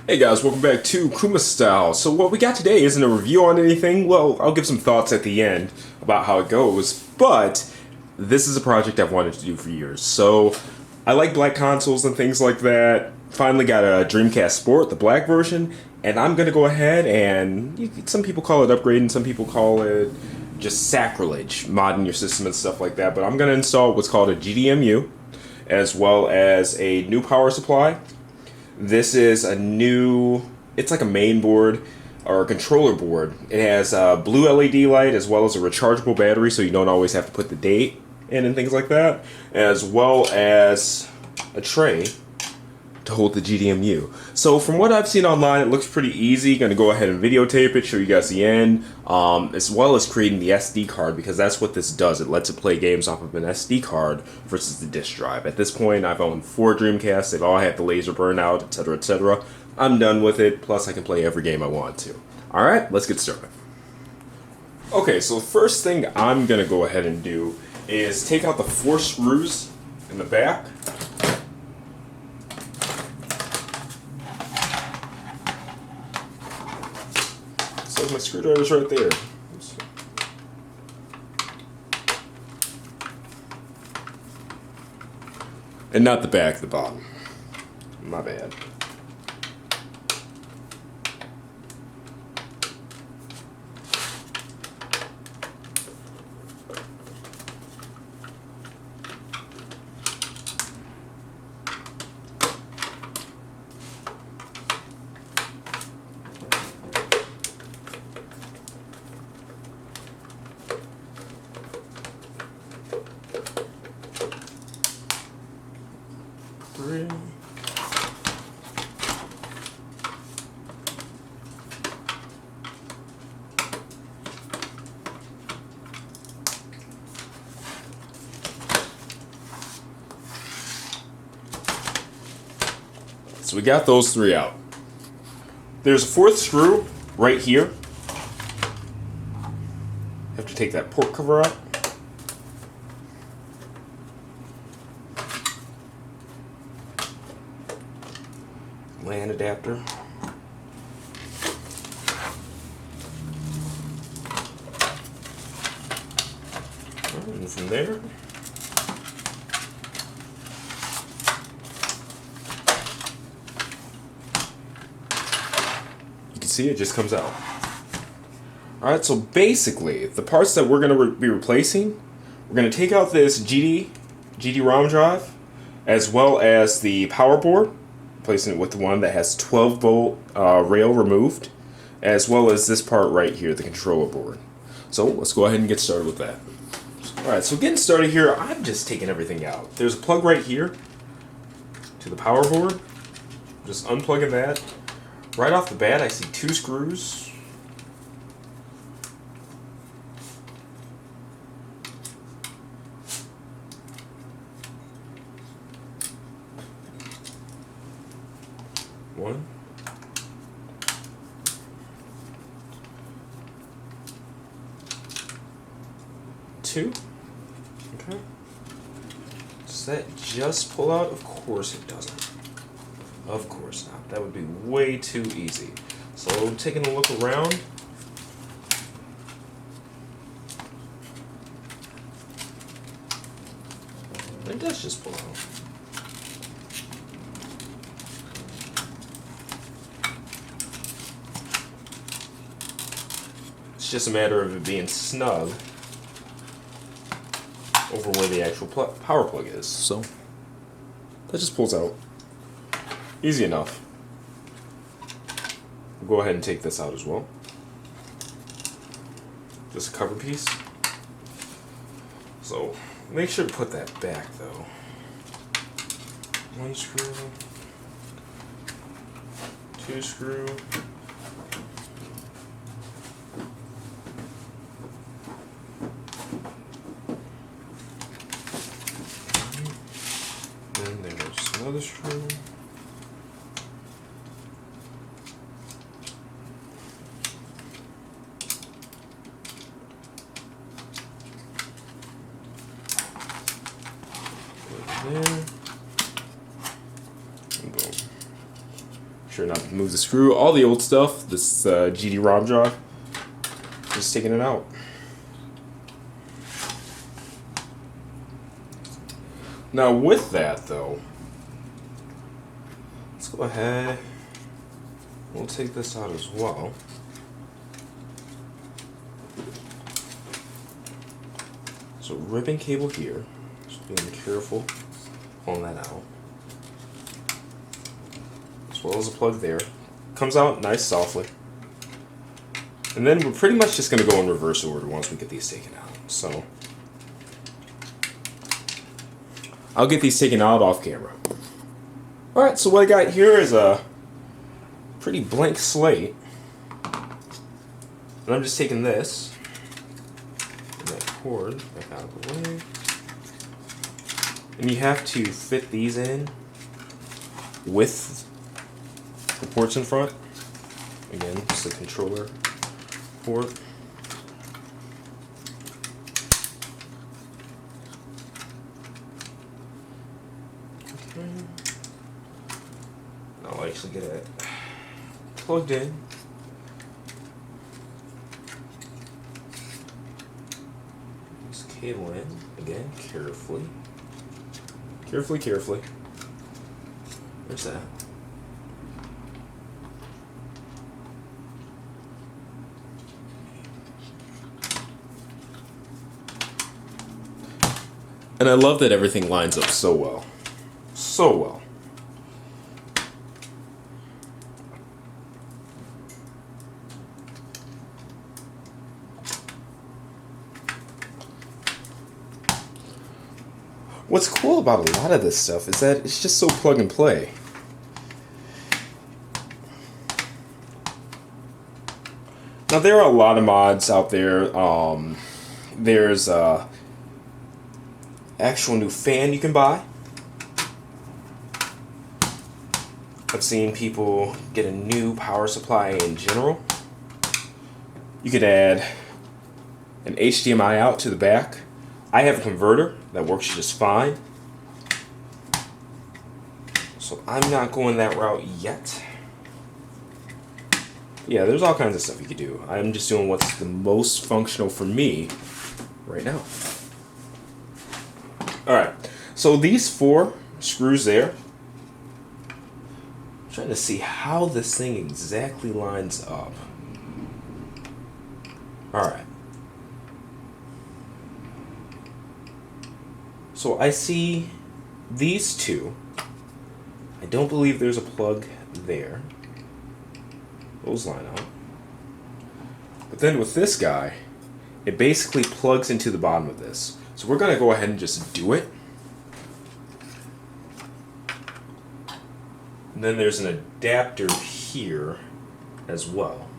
Hey guys, welcome back to Kuma Style. So what we got today isn't a review on anything. Well, I'll give some thoughts at the end about how it goes, but this is a project I've wanted to do for years. So I like black consoles and things like that. Finally got a Dreamcast Sport, the black version, and I'm gonna go ahead and some people call it upgrading, some people call it just sacrilege, modding your system and stuff like that. But I'm gonna install what's called a GDEMU, as well as a new power supply. This is a new, it's like a main board or a controller board. It has a blue LED light as well as a rechargeable battery, so you don't always have to put the date in and things like that, as well as a tray to hold the GDEMU. So from what I've seen online, it looks pretty easy. Gonna go ahead and videotape it, show you guys the end, as well as creating the SD card, because that's what this does. It lets it play games off of an SD card versus the disk drive. At this point, I've owned 4 Dreamcasts. They've all had the laser burnout, etc., etc. I'm done with it, plus I can play every game I want to. Alright, let's get started. Okay, so the first thing I'm gonna go ahead and do is take out the 4 screws in the back. So my screwdriver's right there. And not the back, the bottom. My bad. So we got those 3 out. There's a 4th screw right here. Have to take that port cover out. LAN adapter. And from there, you can see it just comes out. Alright, so basically, the parts that we're going to be replacing, we're going to take out this GD-ROM drive, as well as the power board, replacing it with the one that has 12-volt rail removed, as well as this part right here, the controller board. So let's go ahead and get started with that. Alright, so getting started here, I'm just taking everything out. There's a plug right here to the power board. Just unplugging that. Right off the bat, I see 2 screws. One. 2. Okay. Does that just pull out? Of course it doesn't. Of course not. That would be way too easy. So taking a look around. It does just pull out. It's just a matter of it being snug over where the actual power plug is. So that just pulls out. Easy enough. We'll go ahead and take this out as well. Just a cover piece. So make sure to put that back though. 1 screw, 2 screw. Then there's another screw. There. Sure not to move the screw. All the old stuff, this GD-ROM drive, just taking it out. Now with that though, let's go ahead, we'll take this out as well. So ribbon cable here, just being careful pulling that out. As well as a plug there. Comes out nice softly. And then we're pretty much just going to go in reverse order once we get these taken out. So I'll get these taken out off camera. Alright, so what I got here is a pretty blank slate. And I'm just taking this and that cord back out of the way. And you have to fit these in with the ports in front. Again, just the controller port. Okay. I'll actually get it plugged in. This cable in, again, carefully. Carefully. There's that. And I love that everything lines up so well. So well. What's cool about a lot of this stuff is that it's just so plug and play. Now there are a lot of mods out there. There's a actual new fan you can buy. I've seen people get a new power supply in general. You could add an HDMI out to the back. I have a converter that works just fine. So I'm not going that route yet. Yeah, there's all kinds of stuff you could do. I'm just doing what's the most functional for me right now. Alright, so these 4 screws there. I'm trying to see how this thing exactly lines up. Alright. So I see these 2. I don't believe there's a plug there. Those line up. But then with this guy, it basically plugs into the bottom of this. So we're going to go ahead and just do it. And then there's an adapter here as well.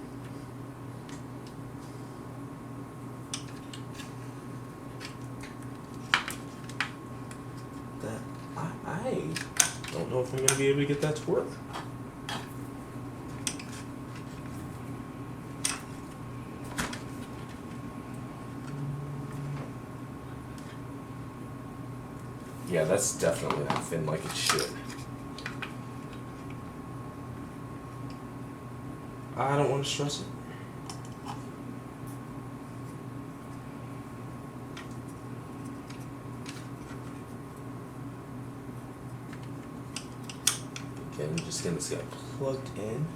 I don't know if I'm going to be able to get that to work. Yeah, that's definitely not thin like it should. I don't want to stress it. Again, just getting this guy plugged in.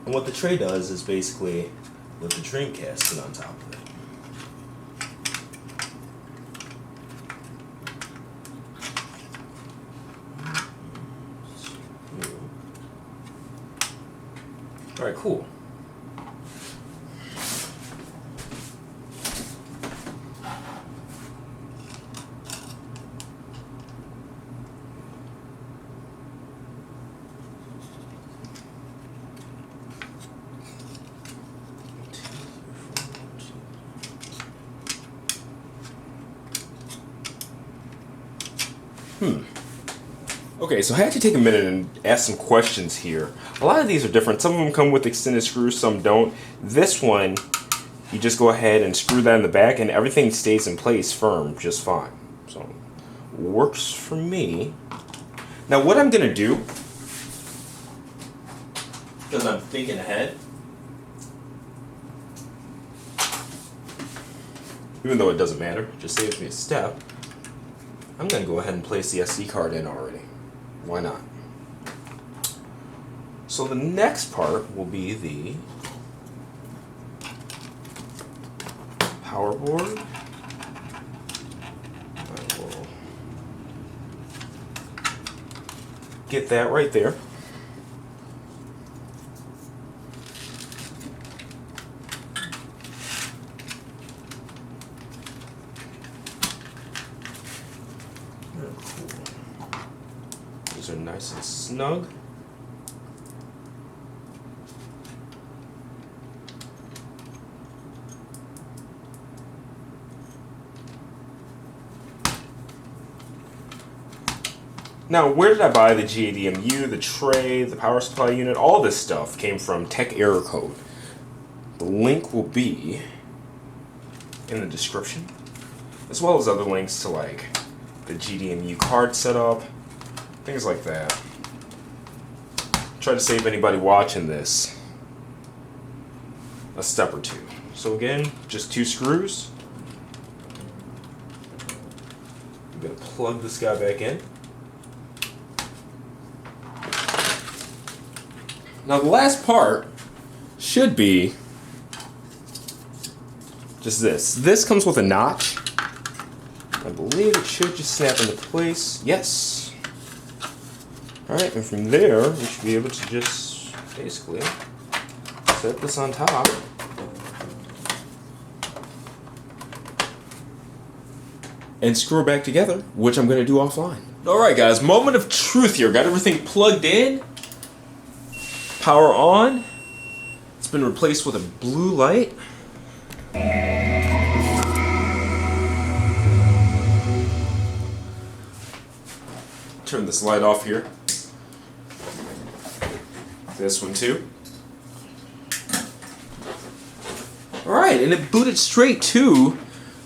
And what the tray does is basically let the Dreamcast sit on top of it. Alright, cool. Okay, so I had to take a minute and ask some questions here. A lot of these are different. Some of them come with extended screws, some don't. This one, you just go ahead and screw that in the back and everything stays in place firm just fine. So, works for me. Now what I'm going to do because I'm thinking ahead. Even though it doesn't matter, it just saves me a step. I'm going to go ahead and place the SD card in already. Why not? So the next part will be the power board. I will get that right there. These are nice and snug. Now, where did I buy the GDEMU, the tray, the power supply unit? All this stuff came from Tech Error Code. The link will be in the description, as well as other links to like the GDEMU card setup, things like that. Try to save anybody watching this a step or two. So again, just 2 screws. I'm gonna plug this guy back in. Now the last part should be just this. This comes with a notch. I believe it should just snap into place. Yes. Alright, and from there we should be able to just basically set this on top. And screw it back together, which I'm going to do offline. Alright guys, moment of truth here. Got everything plugged in. Power on. It's been replaced with a blue light. Turn this light off here. This one too. Alright, and it booted straight to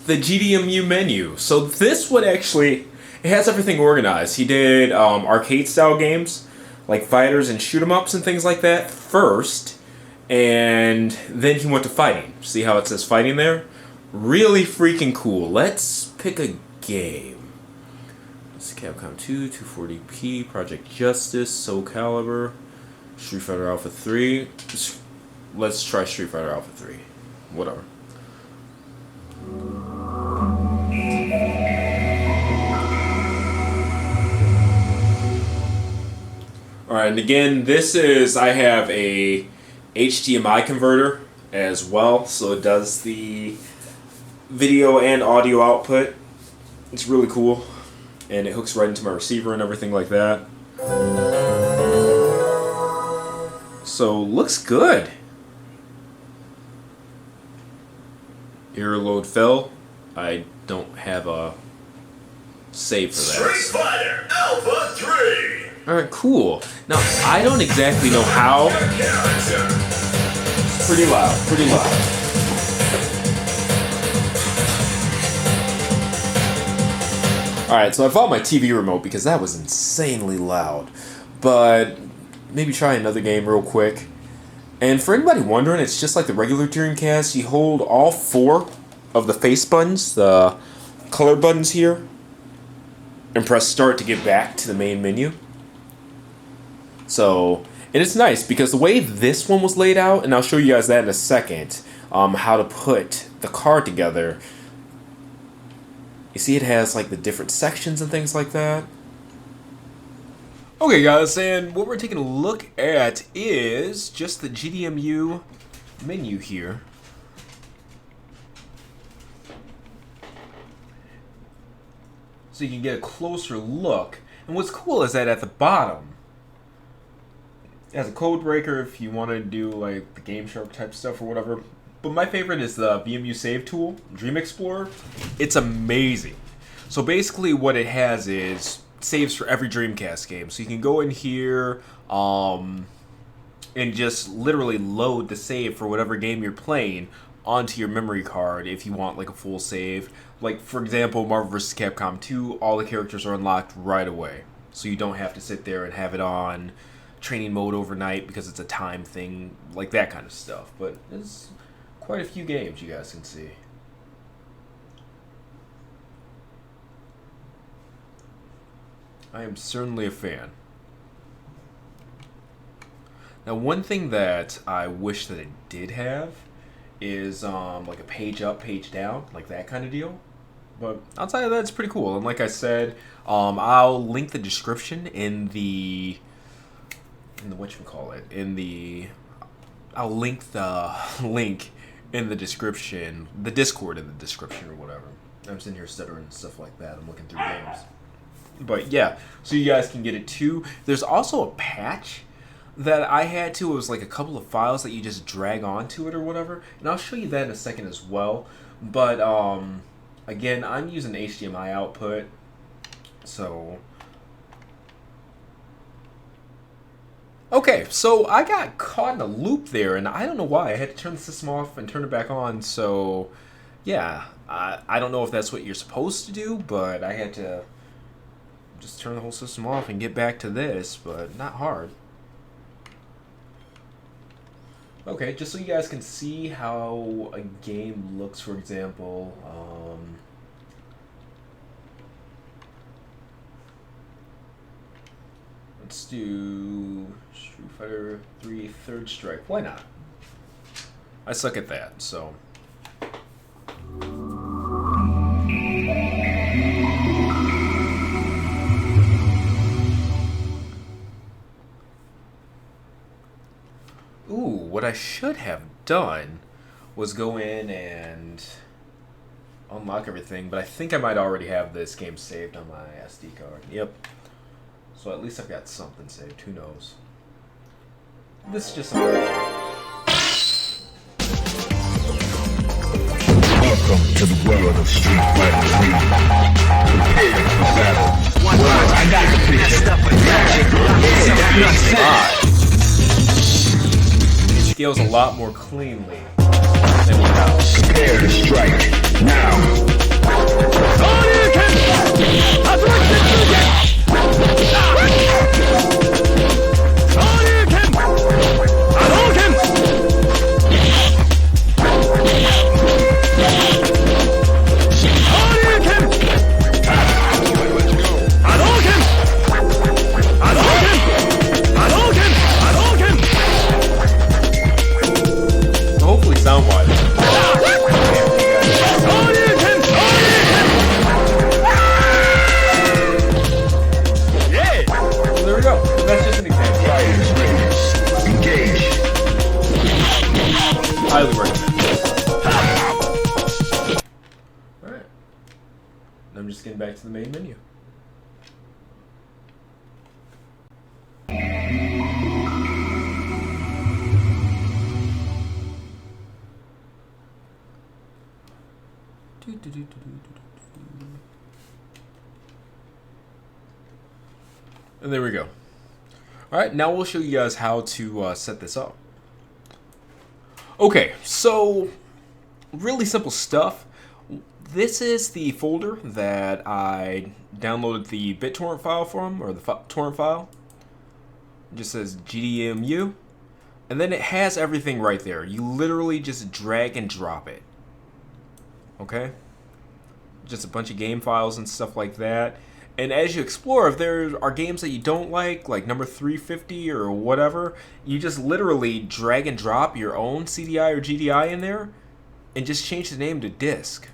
the GDEMU menu. So this one actually, it has everything organized. He did arcade style games, like fighters and shoot 'em ups and things like that first, and then he went to fighting. See how it says fighting there? Really freaking cool. Let's pick a game. This is Capcom 2, 240p, Project Justice, Soul Calibur, Street Fighter Alpha 3. Let's try Street Fighter Alpha 3. Whatever. Alright, and again, I have a HDMI converter as well, so it does the video and audio output. It's really cool, and it hooks right into my receiver and everything like that. So, looks good. Error load fell. I don't have a save for that. Street Fighter Alpha 3! Alright, cool. Now, I don't exactly know how. Pretty loud, pretty loud. Alright, so I bought my TV remote because that was insanely loud. But maybe try another game real quick. And for anybody wondering, it's just like the regular Dreamcast. You hold all 4 of the face buttons, the color buttons here, and press start to get back to the main menu. So, and it's nice because the way this one was laid out, and I'll show you guys that in a second, how to put the card together. You see it has like the different sections and things like that. Okay guys, and what we're taking a look at is just the GDEMU menu here. So you can get a closer look. And what's cool is that at the bottom, as a code breaker if you want to do like the Game Shark type stuff or whatever. But my favorite is the VMU save tool, Dream Explorer. It's amazing. So basically what it has is saves for every Dreamcast game. So you can go in here and just literally load the save for whatever game you're playing onto your memory card if you want like a full save. Like for example, Marvel vs. Capcom 2, all the characters are unlocked right away. So you don't have to sit there and have it on training mode overnight because it's a time thing, like that kind of stuff. But there's quite a few games you guys can see. I am certainly a fan. Now, one thing that I wish that it did have is like a page up, page down, like that kind of deal. But outside of that, it's pretty cool. And like I said, I'll link the description in the I'll link the link in the description, the Discord in the description or whatever. I'm sitting here stuttering and stuff like that. I'm looking through games. But yeah, so you guys can get it too. There's also a patch that I had to. It was like a couple of files that you just drag onto it or whatever. And I'll show you that in a second as well. But again, I'm using HDMI output. So okay, so I got caught in a loop there, and I don't know why. I had to turn the system off and turn it back on. So yeah, I don't know if that's what you're supposed to do, but I had to just turn the whole system off and get back to this, but not hard. Okay, just so you guys can see how a game looks, for example, let's do Street Fighter 3 Third Strike. Why not? I suck at that, so. What I should have done was go in and unlock everything, but I think I might already have this game saved on my SD card. Yep. So at least I've got something saved. Who knows? This is just something. Welcome to the world of Street Fighter 3. Prepare for battle. I got the picture. Scales a lot more cleanly than without. Prepare to strike now. Sound-wise. Well, there we go. That's just an example. Engage. Highly recommend. Alright. I'm just getting back to the main menu. And there we go. Alright, now we'll show you guys how to set this up. Okay, so really simple stuff. This is the folder that I downloaded the BitTorrent file from, or the torrent file. It just says GDEMU. And then it has everything right there. You literally just drag and drop it. Okay? Just a bunch of game files and stuff like that. And as you explore, if there are games that you don't like number 350 or whatever, you just literally drag and drop your own CDI or GDI in there and just change the name to disk.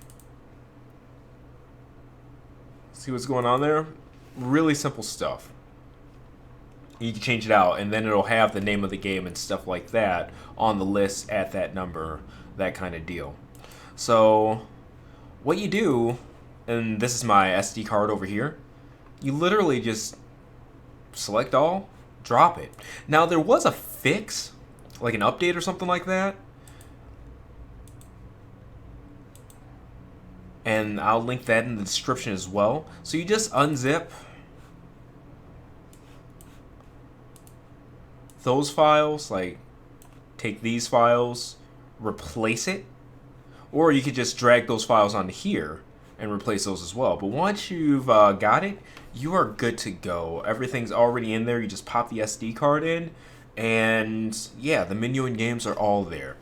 See what's going on there? Really simple stuff. You can change it out, and then it'll have the name of the game and stuff like that on the list at that number, that kind of deal. So what you do, and this is my SD card over here, you literally just select all, drop it. Now there was a fix, like an update or something like that, and I'll link that in the description as well. So you just unzip those files, like take these files, replace it, or you could just drag those files onto here and replace those as well. But once you've got it, you are good to go. Everything's already in there. You just pop the SD card in, and yeah, the menu and games are all there.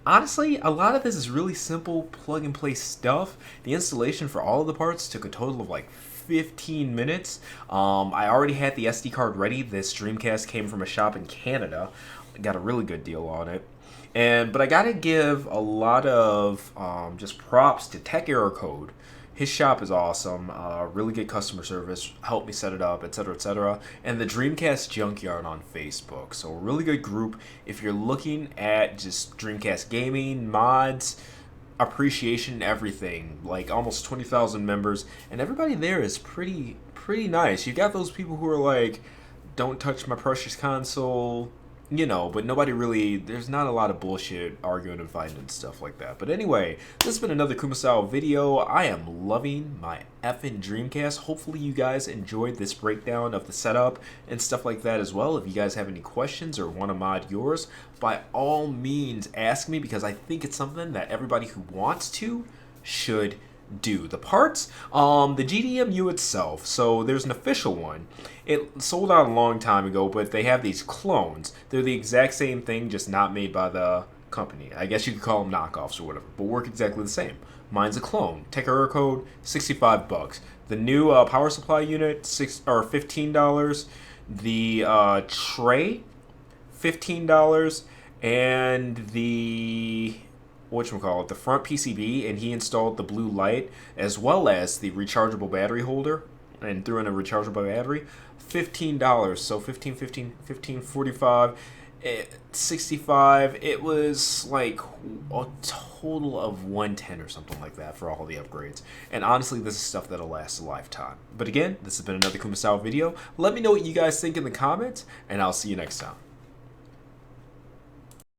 Honestly, a lot of this is really simple plug and play stuff. The installation for all of the parts took a total of like 15 minutes. I already had the SD card ready. This Dreamcast came from a shop in Canada. I got a really good deal on it. But I gotta give a lot of just props to Tech Error Code. His shop is awesome, really good customer service, helped me set it up, etc., etc. And the Dreamcast Junkyard on Facebook. So a really good group if you're looking at just Dreamcast gaming, mods, appreciation, everything. Like almost 20,000 members, and everybody there is pretty nice. You got those people who are like, don't touch my precious console, you know, but nobody really, there's not a lot of bullshit arguing and fighting and stuff like that. But anyway, this has been another Kuma Style video. I am loving my effing Dreamcast. Hopefully you guys enjoyed this breakdown of the setup and stuff like that as well. If you guys have any questions or want to mod yours, by all means ask me, because I think it's something that everybody who wants to should do. The parts, the GDEMU itself, so there's an official one. It sold out a long time ago, but they have these clones. They're the exact same thing, just not made by the company. I guess you could call them knockoffs or whatever, but work exactly the same. Mine's a clone. Tech Error Code, $65. The new power supply unit, $15. The tray, $15, and the whatchamacallit, the front PCB, and he installed the blue light as well as the rechargeable battery holder and threw in a rechargeable battery, $15. So 15, 45, 65. It was like a total of 110 or something like that for all the upgrades. And honestly, this is stuff that'll last a lifetime. But again, this has been another Kuma Style video. Let me know what you guys think in the comments, and I'll see you next time.